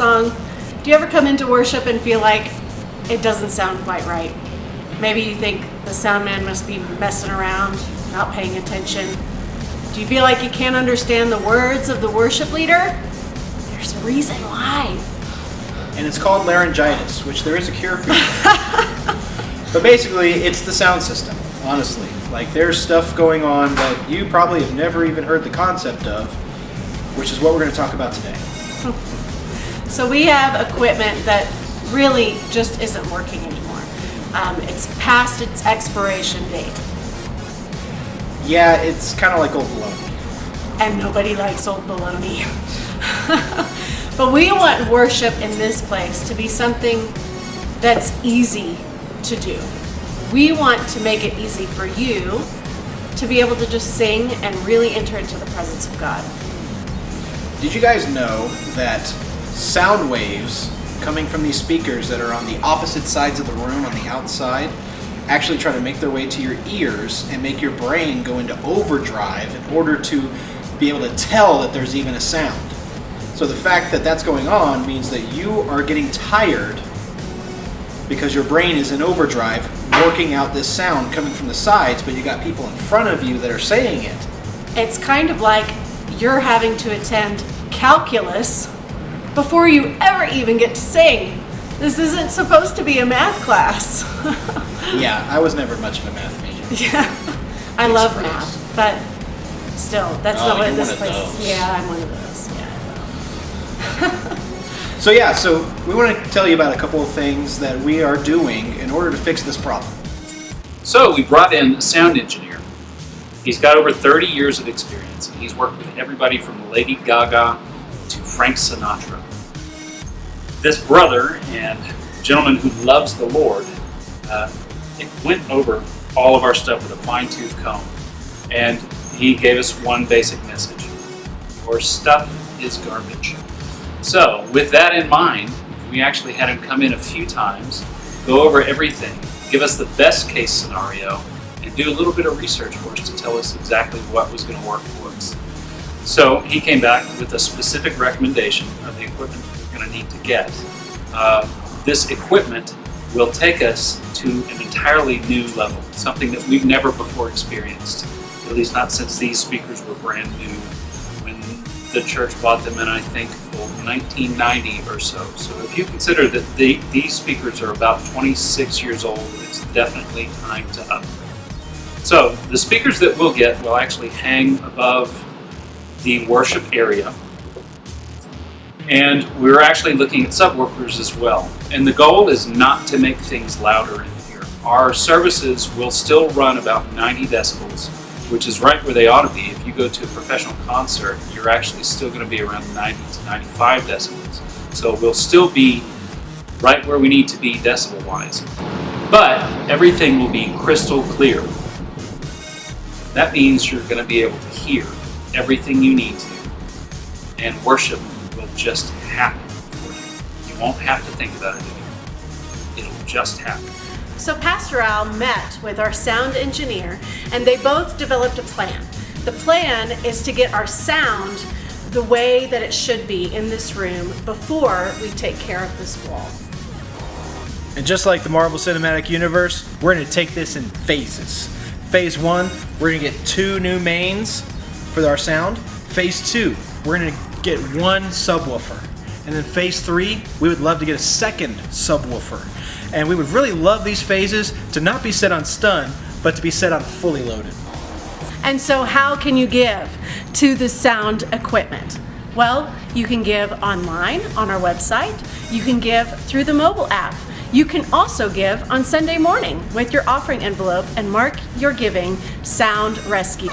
song, do you ever come into worship and feel like it doesn't sound quite right? Maybe you think the sound man must be messing around, not paying attention. Do you feel like you can't understand the words of the worship leader? There's a reason why. And it's called laryngitis, which there is a cure for. But basically, it's the sound system, honestly. Like, there's stuff going on that you probably have never even heard the concept of, which is what we're going to talk about today. So we have equipment that really just isn't working anymore. It's past its expiration date. Yeah, it's kind of like old baloney. And nobody likes old baloney. But we want worship in this place to be something that's easy to do. We want to make it easy for you to be able to just sing and really enter into the presence of God. Did you guys know that sound waves coming from these speakers that are on the opposite sides of the room on the outside actually try to make their way to your ears and make your brain go into overdrive in order to be able to tell that there's even a sound? So the fact that that's going on means that you are getting tired because your brain is in overdrive working out this sound coming from the sides, but you got people in front of you that are saying it. It's kind of like you're having to attend calculus before you ever even get to sing. This isn't supposed to be a math class. Yeah, I was never much of a math major. Yeah, I love math, but still, that's the way you're this one of place. those. Yeah, I'm one of those. Yeah. So we want to tell you about a couple of things that we are doing in order to fix this problem. So we brought in a sound engineer. He's got over 30 years of experience, and he's worked with everybody from Lady Gaga to Frank Sinatra. This brother and gentleman who loves the Lord went over all of our stuff with a fine-tooth comb, and he gave us one basic message: your stuff is garbage. So with that in mind, we actually had him come in a few times, go over everything, give us the best case scenario, and do a little bit of research for us to tell us exactly what was going to work for us. So he came back with a specific recommendation of the equipment we're going to need to get. This equipment will take us to an entirely new level, something that we've never before experienced, at least not since these speakers were brand new when the church bought them in, I think, 1990 or so. So if you consider that these speakers are about 26 years old, it's definitely time to upgrade. So the speakers that we'll get will actually hang above the worship area. And we're actually looking at subwoofers as well. And the goal is not to make things louder in here. Our services will still run about 90 decibels, which is right where they ought to be. If you go to a professional concert, you're actually still going to be around 90 to 95 decibels. So we'll still be right where we need to be decibel-wise. But everything will be crystal clear. That means you're going to be able to hear everything you need to, and worship will just happen for you. You won't have to think about it anymore. It'll just happen. So Pastor Al met with our sound engineer, and they both developed a plan. The plan is to get our sound the way that it should be in this room before we take care of this wall. And just like the Marvel Cinematic Universe, we're going to take this in phases. Phase 1, we're going to get 2 new mains for our sound. Phase 2, we're going to get 1 subwoofer. And then phase 3, we would love to get a second subwoofer. And we would really love these phases to not be set on stun, but to be set on fully loaded. And so how can you give to the sound equipment? Well, you can give online on our website. You can give through the mobile app. You can also give on Sunday morning with your offering envelope and mark your giving Sound Rescue.